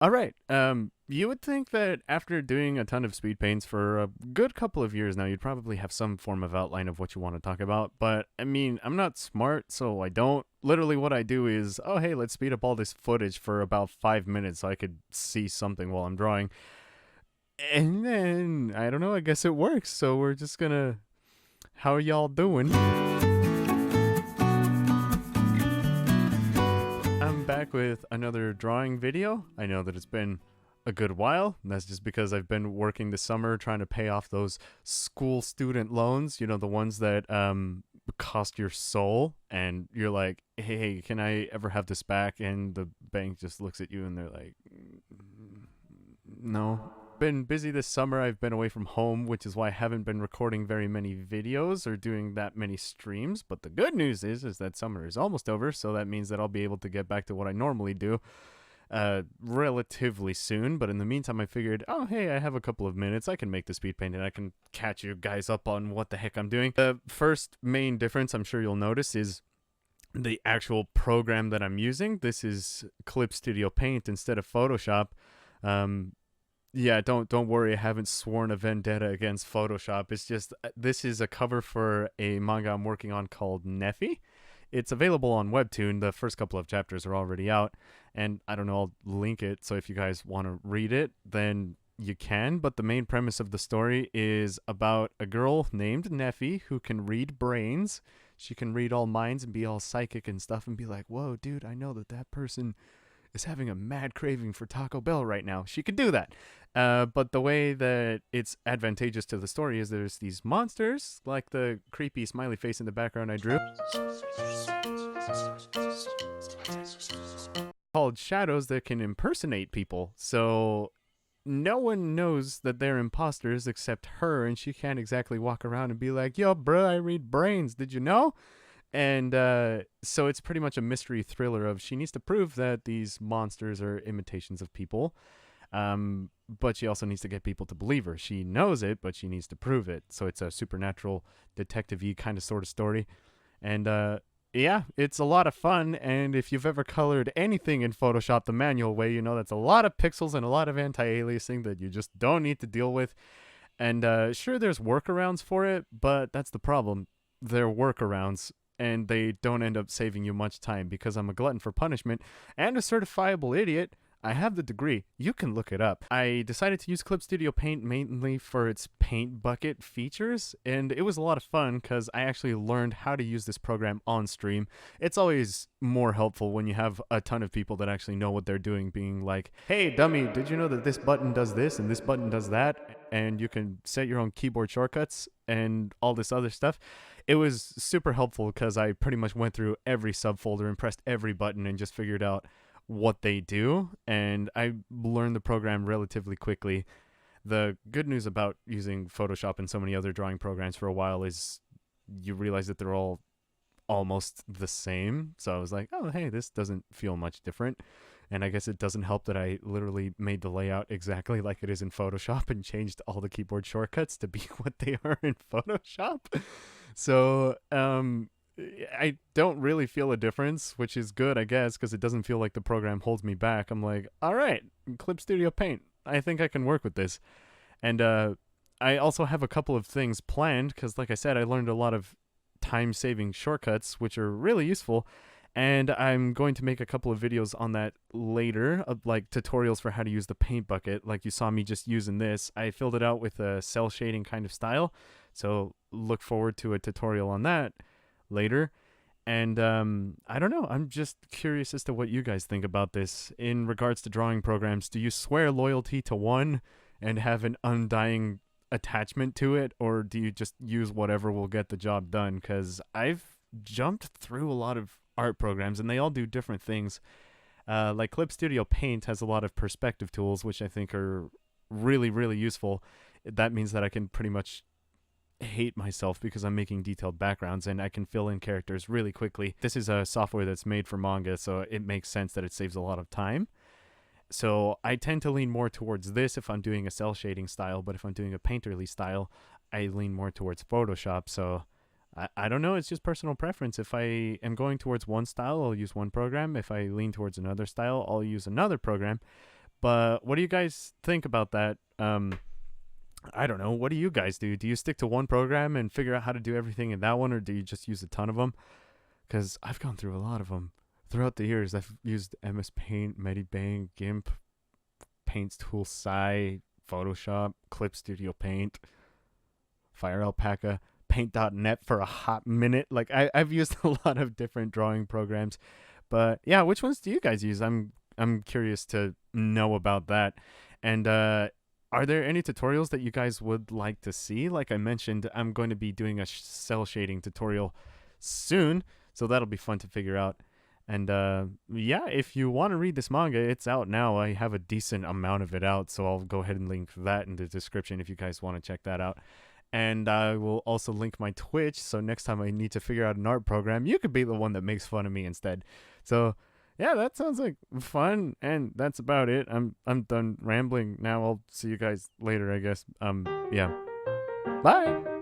All right. You would think that after doing a ton of speed paints for a good couple of years now, you'd probably have some form of outline of what you want to talk about. But I mean, I'm not smart, so I don't. Literally, what I do is, oh, hey, let's speed up all this footage for about 5 minutes so I could see something while I'm drawing. And then, I don't know, I guess it works. So we're just gonna. How are y'all doing? I'm back with another drawing video. I know that it's been a good while, and that's just because I've been working this summer trying to pay off those school student loans, the ones that cost your soul, and you're like, hey, can I ever have this back? And the bank just looks at you and they're like, no. Been busy this summer. I've been away from home, which is why I haven't been recording very many videos or doing that many streams. But the good news is that summer is almost over, so that means that I'll be able to get back to what I normally do relatively soon. But in the meantime, I figured, oh, hey, I have a couple of minutes. I can make the speed paint and I can catch you guys up on what the heck I'm doing. The first main difference I'm sure you'll notice is the actual program that I'm using. This is Clip Studio Paint instead of Photoshop. Yeah, don't worry. I haven't sworn a vendetta against Photoshop. It's just this is a cover for a manga I'm working on called Neffy. It's available on Webtoon. The first couple of chapters are already out, and I don't know, I'll link it. So if you guys want to read it, then you can. But the main premise of the story is about a girl named Neffy who can read brains. She can read all minds and be all psychic and stuff and be like, whoa, dude, I know that person is having a mad craving for Taco Bell right now. She could do that. But the way that it's advantageous to the story is there's these monsters, like the creepy smiley face in the background I drew, called shadows that can impersonate people. So no one knows that they're imposters except her, and she can't exactly walk around and be like, yo, bro, I read brains. Did you know? And so it's pretty much a mystery thriller of she needs to prove that these monsters are imitations of people. But she also needs to get people to believe her. She knows it, but she needs to prove it. So it's a supernatural detective-y kind of sort of story. And yeah, it's a lot of fun. And if you've ever colored anything in Photoshop the manual way, you know that's a lot of pixels and a lot of anti-aliasing that you just don't need to deal with. And sure, there's workarounds for it, but that's the problem. They're workarounds, and they don't end up saving you much time because I'm a glutton for punishment and a certifiable idiot. I have the degree. You can look it up. I decided to use Clip Studio Paint mainly for its paint bucket features, and it was a lot of fun because I actually learned how to use this program on stream. It's always more helpful when you have a ton of people that actually know what they're doing, being like, hey, dummy, did you know that this button does this and this button does that? And you can set your own keyboard shortcuts and all this other stuff. It was super helpful because I pretty much went through every subfolder and pressed every button and just figured out what they do, and I learned the program relatively quickly. The good news about using Photoshop and so many other drawing programs for a while is you realize that they're all almost the same. So I was like, oh, hey, this doesn't feel much different. And I guess it doesn't help that I literally made the layout exactly like it is in Photoshop and changed all the keyboard shortcuts to be what they are in Photoshop. So, I don't really feel a difference, which is good, I guess, because it doesn't feel like the program holds me back. I'm like, all right, Clip Studio Paint. I think I can work with this. And I also have a couple of things planned because, like I said, I learned a lot of time-saving shortcuts, which are really useful. And I'm going to make a couple of videos on that later, of like tutorials for how to use the paint bucket. Like you saw me just using this. I filled it out with a cell shading kind of style. So look forward to a tutorial on that later. And I don't know, I'm just curious as to what you guys think about this in regards to drawing programs. Do you swear loyalty to one and have an undying attachment to it, or do you just use whatever will get the job done? Because I've jumped through a lot of art programs and they all do different things. Like Clip Studio Paint has a lot of perspective tools, which I think are really, really useful. That means that I can pretty much hate myself because I'm making detailed backgrounds and I can fill in characters really quickly. This is a software that's made for manga, so it makes sense that it saves a lot of time. So I tend to lean more towards this if I'm doing a cell shading style, but if I'm doing a painterly style, I lean more towards Photoshop. So I don't know, it's just personal preference. If I am going towards one style, I'll use one program. If I lean towards another style, I'll use another program. But what do you guys think about that? I don't know. What do you guys do? Do you stick to one program and figure out how to do everything in that one, or do you just use a ton of them? Because I've gone through a lot of them throughout the years. I've used MS Paint, Medibang, GIMP, Paint Tool, Sci, Photoshop, Clip Studio Paint, Fire Alpaca, Paint.net for a hot minute. Like I've used a lot of different drawing programs, but yeah, which ones do you guys use? I'm curious to know about that. And are there any tutorials that you guys would like to see? Like I mentioned, I'm going to be doing a cell shading tutorial soon, so that'll be fun to figure out. And yeah, if you want to read this manga, it's out now. I have a decent amount of it out, so I'll go ahead and link that in the description if you guys want to check that out. And I will also link my Twitch, so next time I need to figure out an art program, you could be the one that makes fun of me instead. So yeah, that sounds like fun, and that's about it. I'm done rambling now. I'll see you guys later, I guess. Yeah. Bye.